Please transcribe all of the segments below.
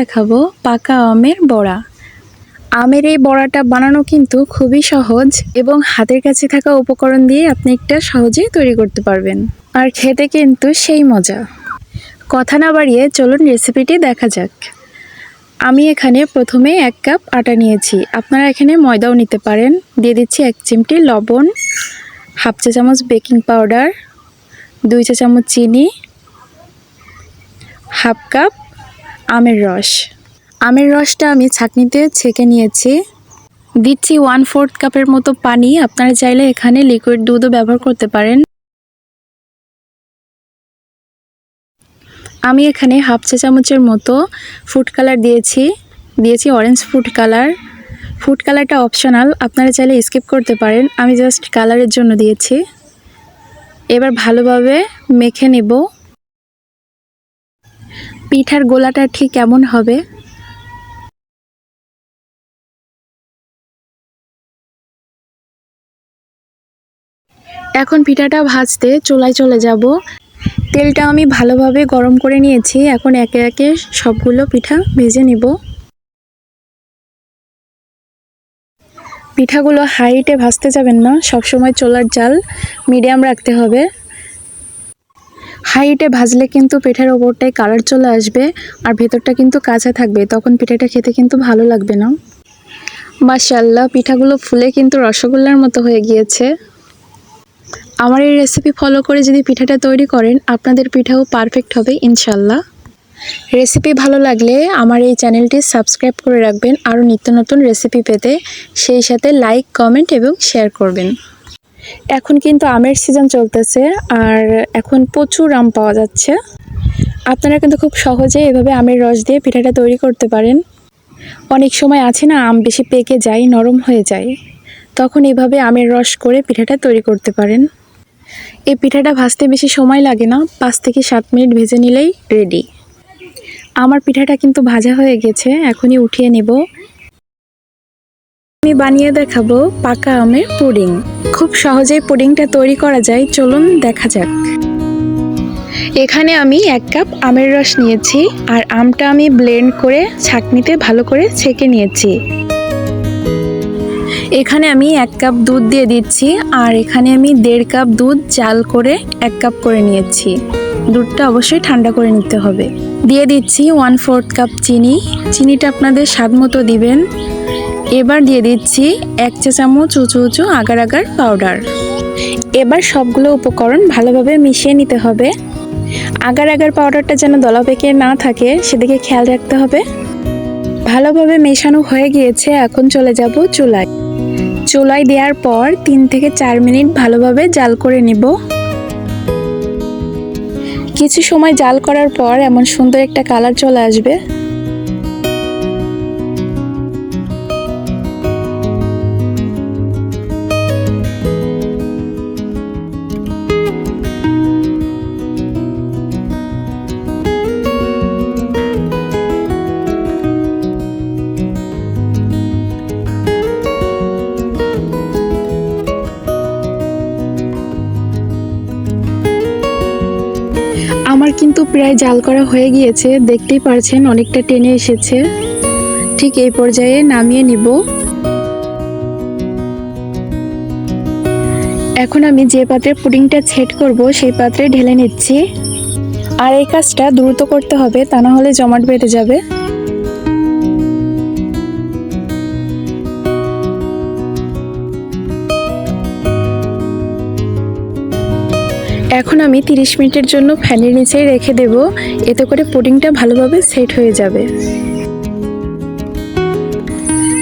দেখাবো পাকা আমের বড়া। আমের এই বড়াটা বানানো কিন্তু খুবই সহজ এবং হাতের কাছে থাকা উপকরণ দিয়ে আপনি একটা সহজেই তৈরি করতে পারবেন, আর খেতে কিন্তু সেই মজা। কথা না বাড়িয়ে চলুন রেসিপিটি দেখা যাক। আমি এখানে প্রথমে 1 কাপ আটা নিয়েছি, আপনারা এখানে ময়দাও নিতে পারেন। দিয়ে দিচ্ছি 1 চিমটি লবণ, হাফ চা চামচ বেকিং পাউডার, 2 চা চামচ চিনি, হাফ কাপ আমের রস। আমের রসটা আমি ছাঁকনিতে ছেঁকে নিয়েছি। দিচ্ছি 1/4 কাপের মতো পানি, আপনারা চাইলে এখানে লিকুইড দুধও ব্যবহার করতে পারেন। আমি এখানে হাফ চা চামচের মতো ফুড কালার দিয়েছি অরেঞ্জ ফুড কালার। ফুড কালারটা অপশনাল, আপনারা চাইলে স্কিপ করতে পারেন, আমি জাস্ট কালারের জন্য দিয়েছি। এবার ভালোভাবে মেখে নেব। পিঠার গোলাটা ঠিক কেমন হবে এখন পিঠাটা ভাজতে চুলায় চলে যাব। তেলটা আমি ভালোভাবে গরম করে নিয়েছি, এখন একে একে সবগুলো পিঠা ভেজে নিব। পিঠাগুলো হাই হিটে ভাজতে যাবেন না, সবসময় চুলার জাল মিডিয়াম রাখতে হবে। হাই হিটে ভাজলে কিন্তু পিঠার ওপরটায় কালার চলে আসবে আর ভেতরটা কিন্তু কাঁচা থাকবে, তখন পিঠাটা খেতে কিন্তু ভালো লাগবে না। মাশাআল্লাহ, পিঠাগুলো ফুলে কিন্তু রসগোল্লার মতো হয়ে গিয়েছে। আমার এই রেসিপি ফলো করে যদি পিঠাটা তৈরি করেন, আপনাদের পিঠাও পারফেক্ট হবে ইনশাল্লাহ। রেসিপি ভালো লাগলে আমার এই চ্যানেলটি সাবস্ক্রাইব করে রাখবেন আরও নিত্য নতুন রেসিপি পেতে, সেই সাথে লাইক, কমেন্ট এবং শেয়ার করবেন। এখন কিন্তু আমের সিজন চলতেছে আর এখন প্রচুর আম পাওয়া যাচ্ছে। আপনারা কিন্তু খুব সহজে এভাবে আমের রস দিয়ে পিঠাটা তৈরি করতে পারেন। অনেক সময় আছে না, আম বেশি পেকে যায়, নরম হয়ে যায়, তখন এভাবে আমের রস করে পিঠাটা তৈরি করতে পারেন। এই পিঠাটা ভাজতে বেশি সময় লাগে না, 5 থেকে 7 মিনিট ভেজে নিলেই রেডি। আমার পিঠাটা কিন্তু ভাজা হয়ে গেছে, এখনই উঠিয়ে নেব। আমি বানিয়ে দেখাবো পাকা আমের পুডিং। খুব সহজেই পুডিংটা তৈরি করা যায়, চলুন দেখা যাক। এখানে আমি 1 কাপ আমের রস নিয়েছি আর আমটা আমি ব্লেন্ড করে ছাঁকনিতে ভালো করে ছেঁকে নিয়েছি। এখানে আমি 1 কাপ দুধ দিয়ে দিচ্ছি আর এখানে আমি 1.5 কাপ দুধ জাল করে 1 কাপ করে নিয়েছি। দুধটা অবশ্যই ঠান্ডা করে নিতে হবে। দিয়ে দিচ্ছি 1/4 কাপ চিনি, চিনিটা আপনাদের স্বাদ মতো দিবেন। এবার দিয়ে দিচ্ছি 1 চা চামচ উঁচু উঁচু আগার আগার পাউডার। এবার সবগুলো উপকরণ ভালোভাবে মিশিয়ে নিতে হবে। আগার আগার পাউডারটা যেন দলা পেকে না থাকে সেদিকে খেয়াল রাখতে হবে। ভালোভাবে মেশানো হয়ে গিয়েছে, এখন চলে যাব চুলায়। চুলায় দেওয়ার পর 3 থেকে 4 মিনিট ভালোভাবে জাল করে নিব। কিছু সময় জাল করার পর এমন সুন্দর একটা কালার চলে আসবে। আমার কিন্তু প্রায় জাল করা হয়ে গিয়েছে, দেখতেই পারছেন অনেকটা টেনে এসেছে। ঠিক এই পর্যায়ে নামিয়ে নিব। এখন আমি যে পাত্রে পুডিংটা সেট করব সেই পাত্রে ঢেলে নিচ্ছি। আর এই কাজটা দ্রুত করতে হবে, তা না হলে জমাট বেঁধে যাবে। এখন আমি 30 মিনিটের জন্য ফ্যানের নিচেই রেখে দেব, এতে করে পুডিংটা ভালোভাবে সেট হয়ে যাবে।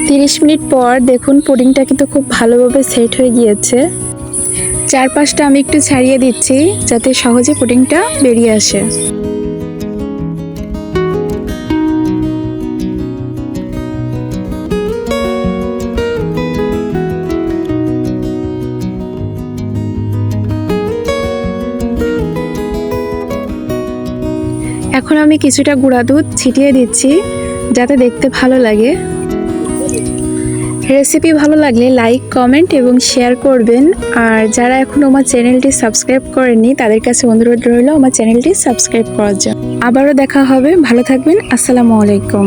30 মিনিট পর দেখুন পুডিংটা কিন্তু খুব ভালোভাবে সেট হয়ে গিয়েছে। চারপাশটা আমি একটু ছাড়িয়ে দিচ্ছি যাতে সহজে পুডিংটা বেরিয়ে আসে। এখন আমি কিছুটা গুঁড়া দুধ ছিটিয়ে দিচ্ছি যাতে দেখতে ভালো লাগে। রেসিপি ভালো লাগলে লাইক, কমেন্ট এবং শেয়ার করবেন। আর যারা এখনো আমার চ্যানেলটি সাবস্ক্রাইব করেননি তাদের কাছে অনুরোধ রইল আমার চ্যানেলটি সাবস্ক্রাইব করার জন্য। আবারও দেখা হবে, ভালো থাকবেন, আসসালামু আলাইকুম।